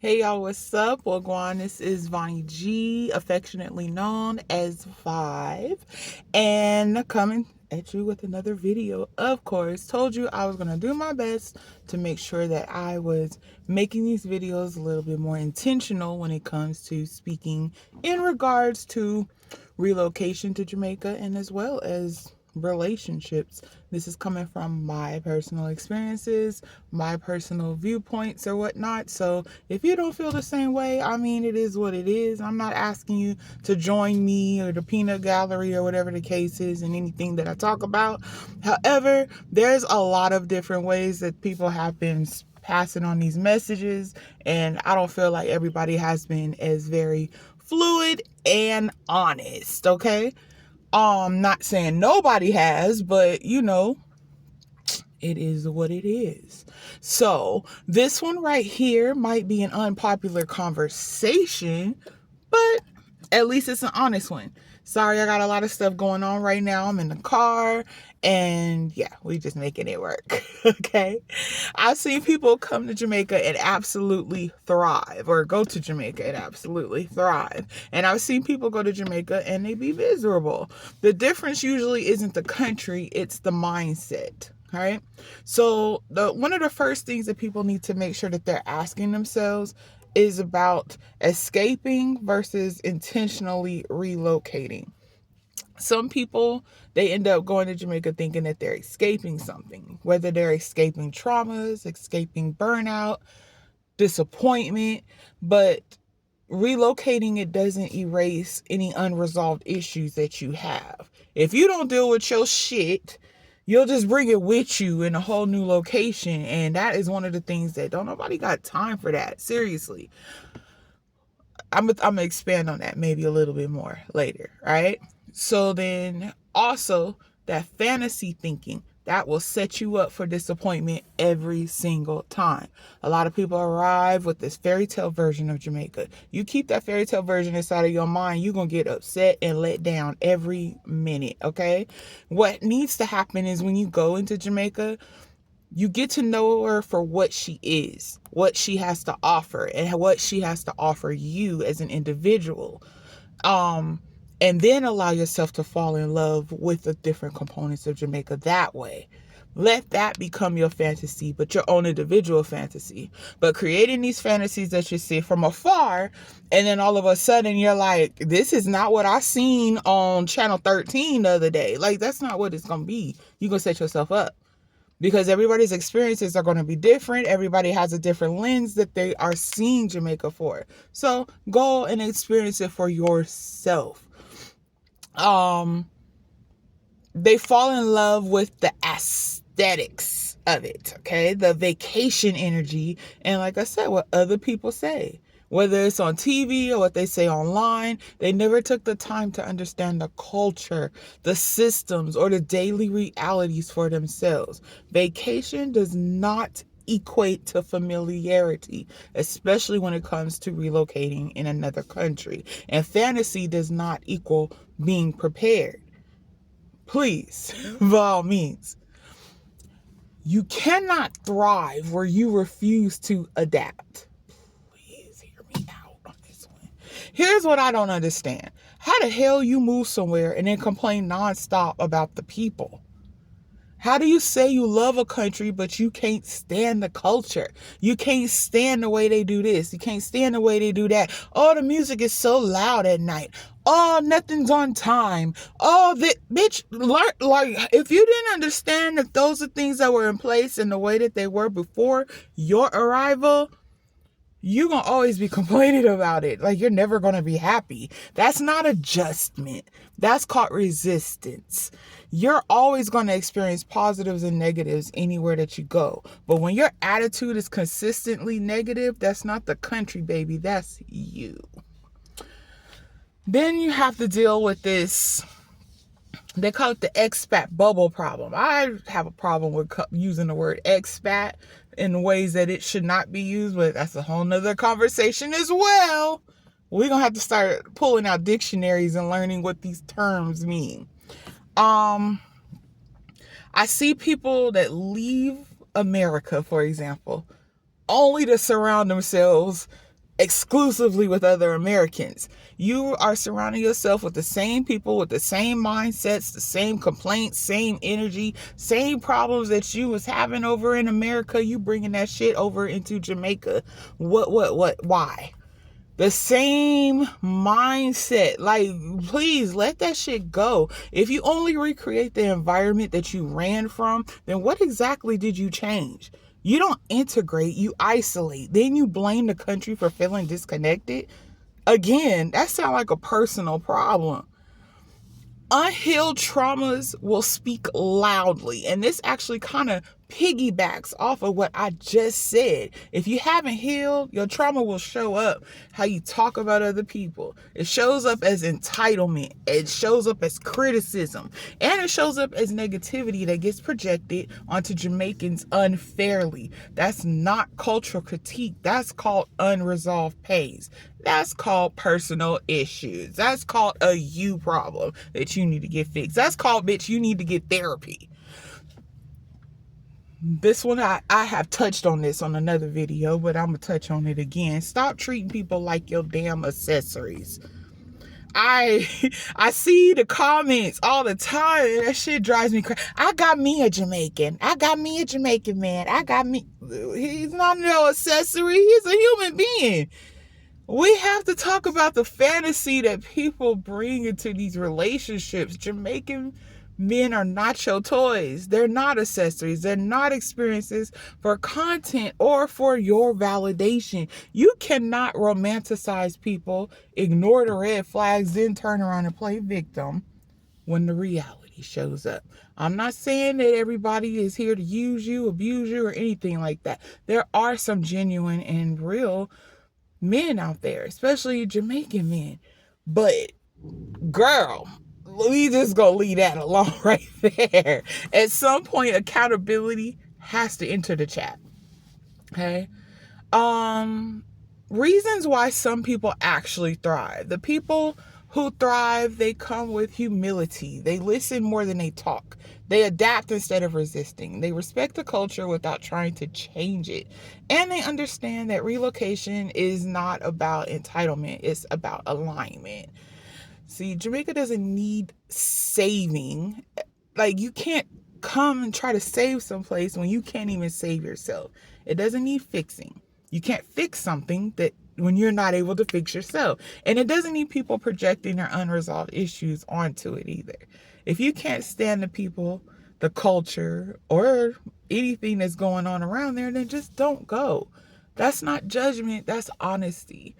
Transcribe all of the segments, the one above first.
Hey y'all, what's up? Well, Guan, this is Vonnie G, affectionately known as Vive, and coming at you with another video. Of course, told you I was going to do my best to make sure that I was making these videos a little bit more intentional when it comes to speaking in regards to relocation to Jamaica and as well as relationships. This is coming from my personal experiences, my personal viewpoints or whatnot. So if you don't feel the same way, I mean, it is what it is. I'm not asking you to join me or the peanut gallery or whatever the case is in anything that I talk about. However, there's a lot of different ways that people have been passing on these messages, and I don't feel like everybody has been as very fluid and honest, okay? Not saying nobody has, but it is what it is. So this one right here might be an unpopular conversation, but at least it's an honest one. Sorry, I got a lot of stuff going on right now. I'm in the car and yeah, we just making it work. Okay. I've seen people come to Jamaica and absolutely thrive, or go to Jamaica and absolutely thrive. And I've seen people go to Jamaica and they be miserable. The difference usually isn't the country, it's the mindset. All right. So one of the first things that people need to make sure that they're asking themselves is about escaping versus intentionally relocating. Some people, they end up going to Jamaica thinking that they're escaping something, whether they're escaping traumas, escaping burnout, disappointment, but relocating, it doesn't erase any unresolved issues that you have. If you don't deal with your shit, you'll just bring it with you in a whole new location. And that is one of the things that don't nobody got time for that. Seriously. I'm going to expand on that maybe a little bit more later. Right. So then also that fantasy thinking, that will set you up for disappointment every single time. A lot of people arrive with this fairy tale version of Jamaica. You keep that fairy tale version inside of your mind, you're going to get upset and let down every minute, okay? What needs to happen is when you go into Jamaica, you get to know her for what she is, what she has to offer, and what she has to offer you as an individual. And then allow yourself to fall in love with the different components of Jamaica that way. Let that become your fantasy, but your own individual fantasy. But creating these fantasies that you see from afar, and then all of a sudden you're like, this is not what I seen on channel 13 the other day. Like, that's not what it's going to be. You're going to set yourself up. Because everybody's experiences are going to be different. Everybody has a different lens that they are seeing Jamaica for. So go and experience it for yourself. They fall in love with the aesthetics of it, okay? The vacation energy, and like I said, what other people say. Whether it's on TV or what they say online, they never took the time to understand the culture, the systems, or the daily realities for themselves. Vacation does not equate to familiarity, especially when it comes to relocating in another country. And fantasy does not equal being prepared. Please, by all means. You cannot thrive where you refuse to adapt. Please hear me out on this one. Here's what I don't understand. How the hell you move somewhere and then complain nonstop about the people? How do you say you love a country, but you can't stand the culture? You can't stand the way they do this. You can't stand the way they do that. Oh, the music is so loud at night. Oh, nothing's on time. Oh, bitch, like, if you didn't understand that those are things that were in place and the way that they were before your arrival, you're going to always be complaining about it. Like, you're never going to be happy. That's not adjustment. That's called resistance. You're always going to experience positives and negatives anywhere that you go. But when your attitude is consistently negative, that's not the country, baby. That's you. Then you have to deal with this. They call it the expat bubble problem. I have a problem with using the word expat in ways that it should not be used, but that's a whole nother conversation as well. We're going to have to start pulling out dictionaries and learning what these terms mean. I see people that leave America, for example, only to surround themselves exclusively with other Americans. You are surrounding yourself with the same people, with the same mindsets, the same complaints, same energy, same problems that you was having over in America. You bringing that shit over into Jamaica. Why? The same mindset. Like, please let that shit go. If you only recreate the environment that you ran from, then what exactly did you change? You don't integrate, you isolate. Then you blame the country for feeling disconnected. Again, that sounds like a personal problem. Unhealed traumas will speak loudly. And this actually kind of piggybacks off of what I just said. If you haven't healed, your trauma will show up how you talk about other people. It shows up as entitlement. It shows up as criticism. And it shows up as negativity that gets projected onto Jamaicans unfairly. That's not cultural critique. That's called unresolved pains. That's called personal issues. That's called a you problem that you need to get fixed. That's called, bitch, you need to get therapy. This one, I have touched on this on another video, but I'm going to touch on it again. Stop treating people like your damn accessories. I see the comments all the time, and that shit drives me crazy. I got me a Jamaican. I got me a Jamaican man. He's not no accessory. He's a human being. We have to talk about the fantasy that people bring into these relationships. Jamaican men are not your toys. They're not accessories. They're not experiences for content or for your validation. You cannot romanticize people, ignore the red flags, then turn around and play victim when the reality shows up. I'm not saying that everybody is here to use you, abuse you, or anything like that. There are some genuine and real men out there, especially Jamaican men. But girl, we just gonna leave that alone right there. At some point, accountability has to enter the chat. Okay. Reasons why some people actually thrive. The people who thrive, they come with humility. They listen more than they talk. They adapt instead of resisting. They respect the culture without trying to change it. And they understand that relocation is not about entitlement. It's about alignment. See, Jamaica doesn't need saving. Like, you can't come and try to save someplace when you can't even save yourself. It doesn't need fixing. You can't fix something that when you're not able to fix yourself. And it doesn't need people projecting their unresolved issues onto it either. If you can't stand the people, the culture, or anything that's going on around there, then just don't go. That's not judgment. That's honesty.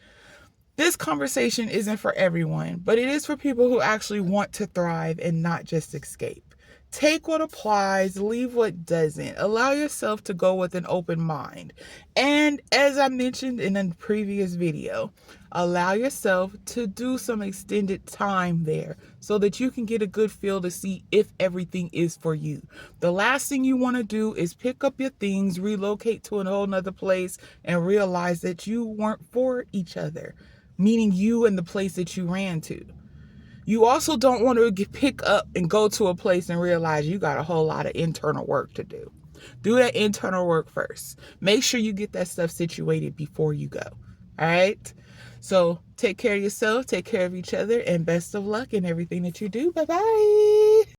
This conversation isn't for everyone, but it is for people who actually want to thrive and not just escape. Take what applies, leave what doesn't. Allow yourself to go with an open mind. And as I mentioned in a previous video, allow yourself to do some extended time there so that you can get a good feel to see if everything is for you. The last thing you want to do is pick up your things, relocate to a whole nother place, and realize that you weren't for each other, meaning you and the place that you ran to. You also don't want to pick up and go to a place and realize you got a whole lot of internal work to do. Do that internal work first. Make sure you get that stuff situated before you go. All right? So take care of yourself, take care of each other, and best of luck in everything that you do. Bye-bye.